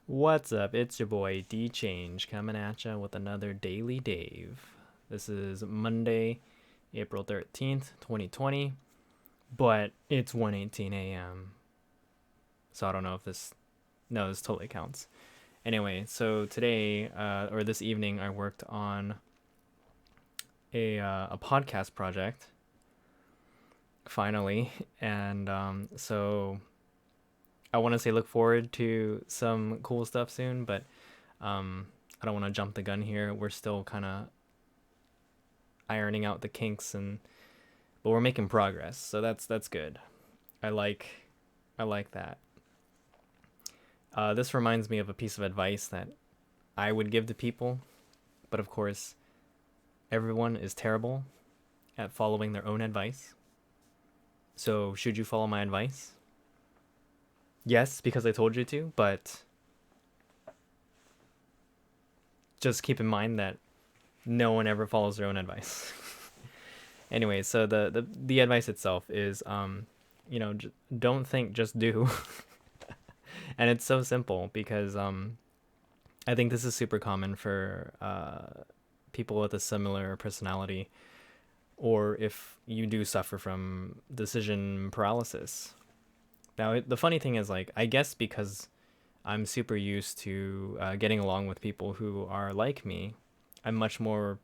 What's up? It's your boy D Change coming at ya with another Daily Dave. This is Monday, April 13th, 2020, but it's 1:18 a.m. So I don't know if this no, this totally counts. Anyway, so today or this evening I worked on a podcast project finally, and so I want to say look forward to some cool stuff soon, but I don't want to jump the gun here. We're still kind of ironing out the kinks, but we're making progress, so that's good. I like I like that. This reminds me of a piece of advice that I would give to people, but of course, everyone is terrible at following their own advice. So should you follow my advice? Yes, because I told you to, but just keep in mind that no one ever follows their own advice. Anyway, so the advice itself is don't think, just do. And it's so simple because I think this is super common for people with a similar personality, or if you do suffer from decision paralysis. Now, the funny thing is, like, I guess because I'm super used to getting along with people who are like me, I'm much more.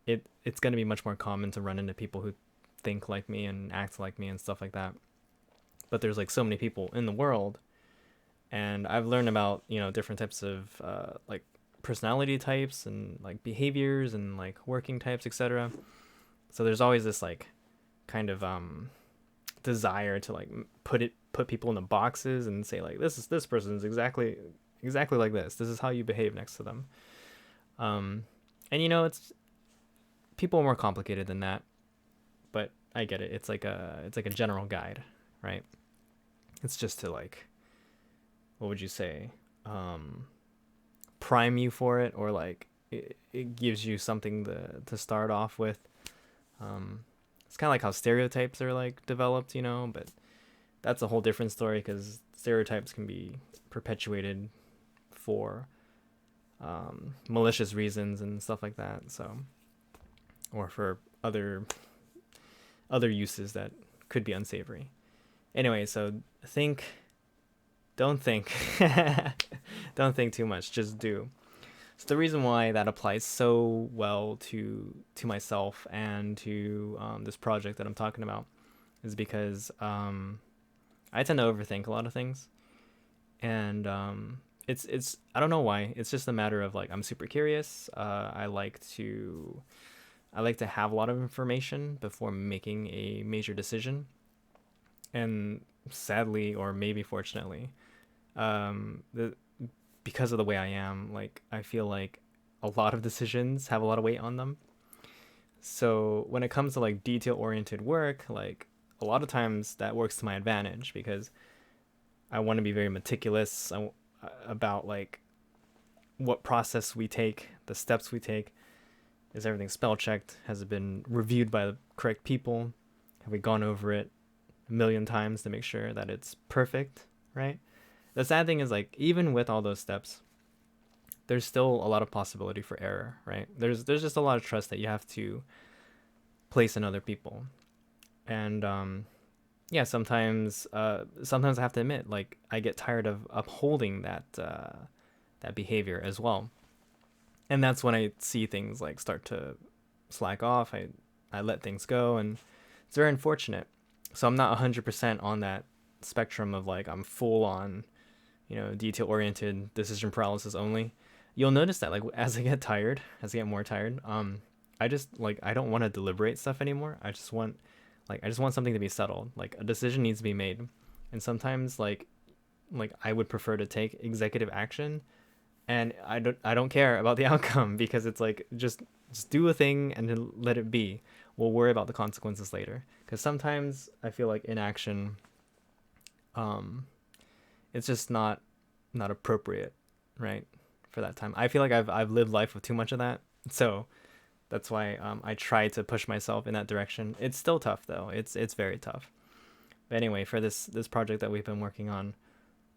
It's going to be much more common to run into people who think like me and act like me and stuff like that. But there's like so many people in the world, and I've learned about different types of like personality types and like behaviors and like working types, etc. So there's always this like kind of desire to like put people into boxes and say like this person's exactly like this is how you behave next to them. And it's people are more complicated than that, but I get it. It's like a general guide, right? It's just to like, what would you say, prime you for it, or like it gives you something to start off with. It's kind of like how stereotypes are like developed, but that's a whole different story because stereotypes can be perpetuated for malicious reasons and stuff like that. So, or for other uses that could be unsavory. Anyway, so think, don't think, don't think too much. Just do. So the reason why that applies so well to myself and to this project that I'm talking about is because I tend to overthink a lot of things, and it's I don't know why. It's just a matter of like I'm super curious. I like to have a lot of information before making a major decision, and sadly, or maybe fortunately, the because of the way I am, like I feel like a lot of decisions have a lot of weight on them. So when it comes to like detail oriented work, like a lot of times that works to my advantage because I want to be very meticulous about like what process we take, the steps we take. Is everything spell checked? Has it been reviewed by the correct people? Have we gone over it a million times to make sure that it's perfect, right? The sad thing is like even with all those steps, there's still a lot of possibility for error, right? There's just a lot of trust that you have to place in other people. And yeah, sometimes I have to admit like I get tired of upholding that behavior as well. And that's when I see things like start to slack off. I let things go, and it's very unfortunate. So I'm not 100% on that spectrum of like I'm full on detail oriented decision paralysis only. You'll notice that like as I get more tired, I just like I don't want to deliberate stuff anymore. I just want something to be settled. Like a decision needs to be made, and sometimes like I would prefer to take executive action, and I don't care about the outcome because it's like just do a thing and then let it be. We'll worry about the consequences later. Because sometimes I feel like inaction, um, it's just not appropriate, right, for that time. I feel like I've lived life with too much of that, so that's why I try to push myself in that direction. It's still tough though. It's very tough. But anyway, for this project that we've been working on,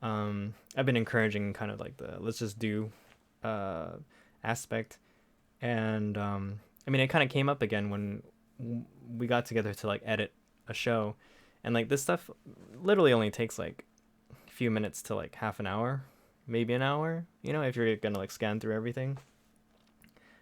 I've been encouraging kind of like the let's just do uh aspect. And I mean, it kind of came up again when we got together to like edit a show, and like this stuff literally only takes like a few minutes to like half an hour, maybe an hour, if you're gonna like scan through everything.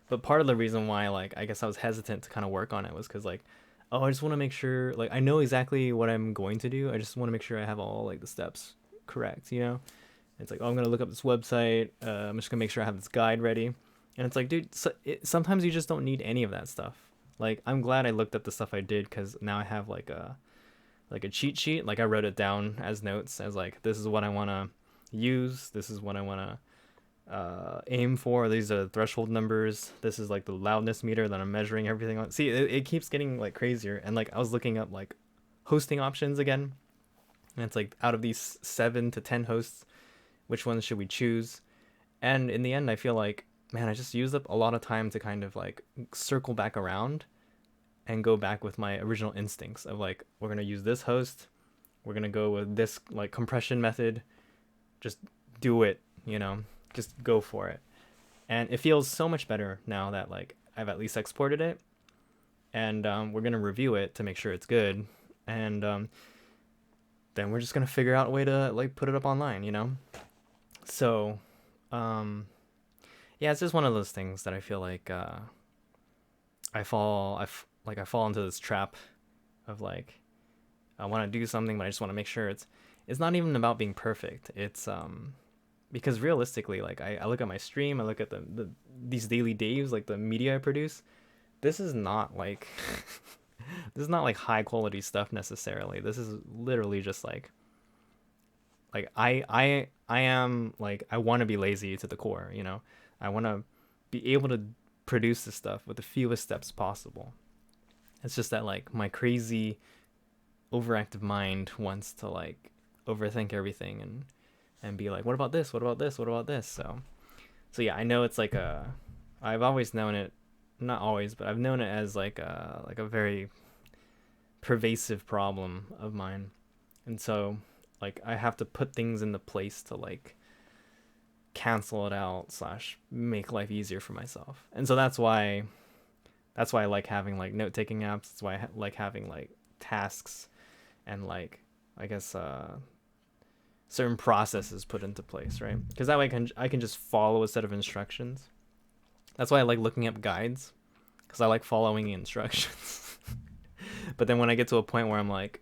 But part of the reason why, like, I guess I was hesitant to kind of work on it was because, like, oh, I just want to make sure, like, I know exactly what I'm going to do. I just want to make sure I have all like the steps correct. It's like, oh, I'm gonna look up this website. I'm just gonna make sure I have this guide ready. And it's like, dude, sometimes you just don't need any of that stuff. Like, I'm glad I looked up the stuff I did because now I have like a cheat sheet. Like, I wrote it down as notes as like, this is what I want to use. This is what I want to aim for. These are the threshold numbers. This is like the loudness meter that I'm measuring everything on. See, it keeps getting like crazier. And like, I was looking up like hosting options again. And it's like, out of these 7 to 10 hosts, which ones should we choose? And in the end, I feel like, man, I just used up a lot of time to kind of like circle back around and go back with my original instincts of like, we're going to use this host. We're going to go with this like compression method. Just do it, just go for it. And it feels so much better now that like I've at least exported it, and we're going to review it to make sure it's good. And then we're just going to figure out a way to like put it up online. So, yeah, it's just one of those things that I feel like I fall into this trap of like, I want to do something, but I just want to make sure it's not even about being perfect. It's because realistically, like I look at my stream, I look at these daily daves, like the media I produce. This is not like this is not like high quality stuff necessarily. This is literally just like I am like, I want to be lazy to the core. I want to be able to produce this stuff with the fewest steps possible. It's just that like my crazy overactive mind wants to like overthink everything and be like, what about this? What about this? What about this? So yeah, I know it's like I've always known it, not always, but I've known it as like a very pervasive problem of mine. And so like I have to put things into place to like cancel it out slash make life easier for myself. And so that's why I like having like note taking apps. That's why I like having like tasks and like, I guess certain processes put into place, right? Because that way I can just follow a set of instructions. That's why I like looking up guides, because I like following the instructions. But then when I get to a point where I'm like,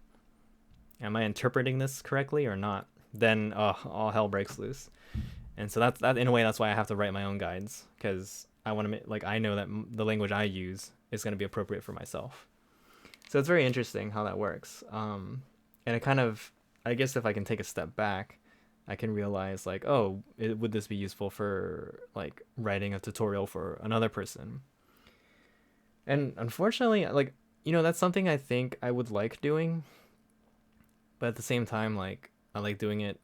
am I interpreting this correctly or not? Then all hell breaks loose. And so that's in a way, that's why I have to write my own guides, because I want to make, like, I know that the language I use is going to be appropriate for myself. So it's very interesting how that works. And it kind of, I guess if I can take a step back, I can realize like, oh, would this be useful for like writing a tutorial for another person? And unfortunately, like, that's something I think I would like doing. But at the same time, like, I like doing it.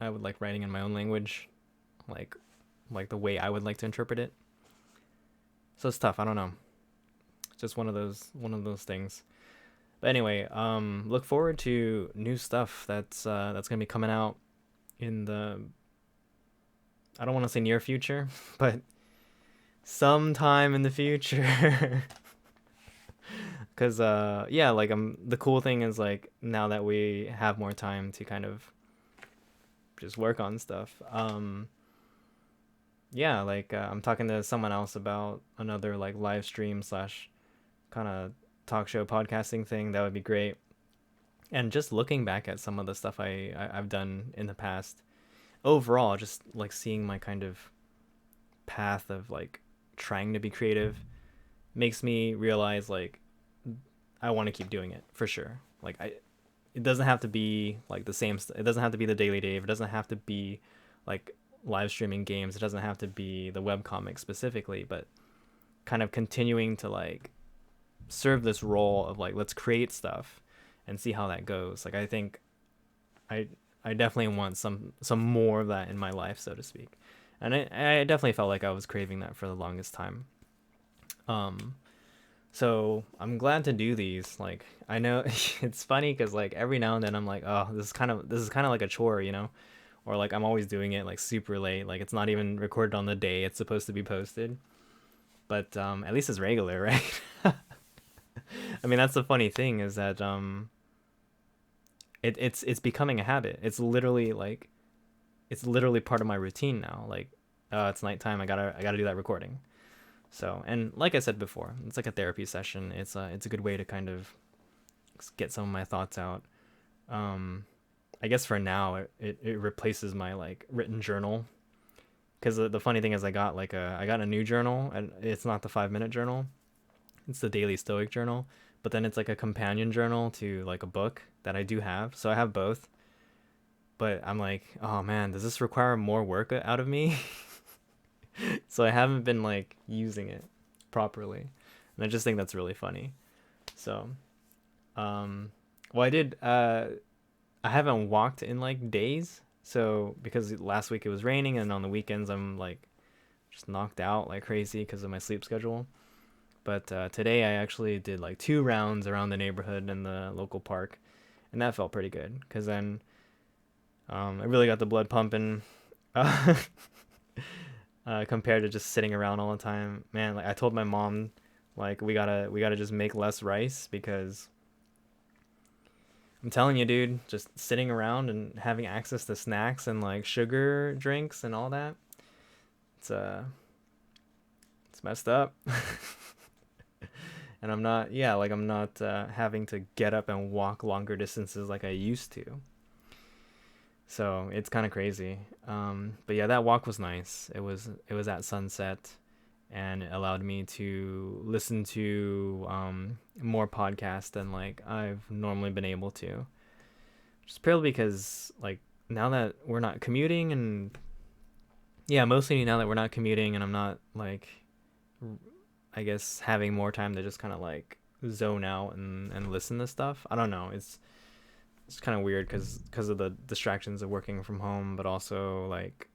I would like writing in my own language, like the way I would like to interpret it. So it's tough. I don't know. It's just one of those things. But anyway, look forward to new stuff that's gonna be coming out in the, I don't want to say near future, but sometime in the future. Cause yeah, like the cool thing is like, now that we have more time to kind of just work on stuff. Yeah, like I'm talking to someone else about another like live stream slash kind of talk show podcasting thing. That would be great. And just looking back at some of the stuff I've done in the past, overall, just like seeing my kind of path of like trying to be creative makes me realize like I want to keep doing it for sure. Like it doesn't have to be like the same. It doesn't have to be the DailyDave. It doesn't have to be like live streaming games. It doesn't have to be the webcomic specifically, but kind of continuing to like serve this role of like, let's create stuff and see how that goes. Like I think I definitely want some more of that in my life, so to speak. And I definitely felt like I was craving that for the longest time. So I'm glad to do these. Like, I know it's funny because like every now and then I'm like, oh, this is kind of like a chore, or like I'm always doing it like super late. Like it's not even recorded on the day it's supposed to be posted. But at least it's regular, right? I mean, that's the funny thing is that it's becoming a habit. It's literally part of my routine now. Like, it's nighttime. I gotta do that recording. So, and like I said before, it's like a therapy session. It's a good way to kind of get some of my thoughts out. Um, I guess for now it replaces my like written journal. Because the funny thing is I got a new journal, and it's not the 5 minute journal. It's the Daily Stoic journal, but then it's like a companion journal to like a book that I do have. So I have both. But I'm like, oh man, does this require more work out of me? So I haven't been like using it properly. And I just think that's really funny. So, well, I haven't walked in like days. So because last week it was raining and on the weekends I'm like just knocked out like crazy because of my sleep schedule. But today I actually did like 2 rounds around the neighborhood in the local park, and that felt pretty good because then I really got the blood pumping. Uh, compared to just sitting around all the time. Man, like I told my mom, like we gotta just make less rice because I'm telling you, dude, just sitting around and having access to snacks and like sugar drinks and all that, it's it's messed up. And I'm not having to get up and walk longer distances like I used to. So it's kind of crazy. But yeah, that walk was nice. It was at sunset, and it allowed me to listen to more podcasts than like I've normally been able to. Just purely because like now that we're not commuting, and yeah, mostly now that we're not commuting and I'm not like, I guess, having more time to just kind of like zone out and listen to stuff. I don't know. It's kind of weird because of the distractions of working from home, but also like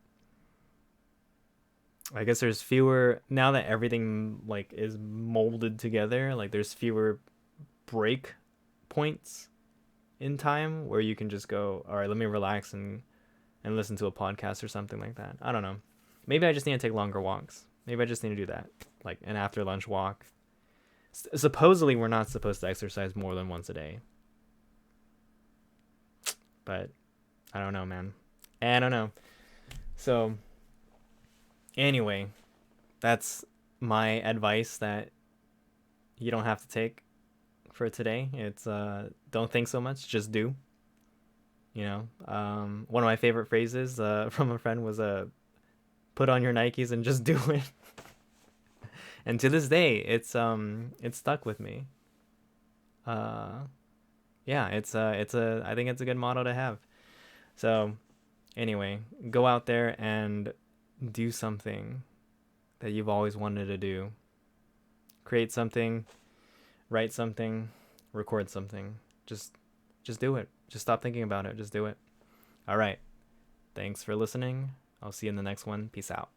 I guess there's fewer now that everything like is molded together. Like there's fewer break points in time where you can just go, all right, let me relax and listen to a podcast or something like that. I don't know. Maybe I just need to take longer walks. Maybe I just need to do that, like an after lunch walk. Supposedly, we're not supposed to exercise more than once a day, but I don't know, man. I don't know. So anyway, that's my advice that you don't have to take for today. It's don't think so much, just do. One of my favorite phrases from a friend was put on your Nikes and just do it. And to this day, it's stuck with me. Uh yeah, it's I think it's a good motto to have. So anyway, go out there and do something that you've always wanted to do. Create something, write something, record something. Just do it. Just stop thinking about it. Just do it. All right. Thanks for listening. I'll see you in the next one. Peace out.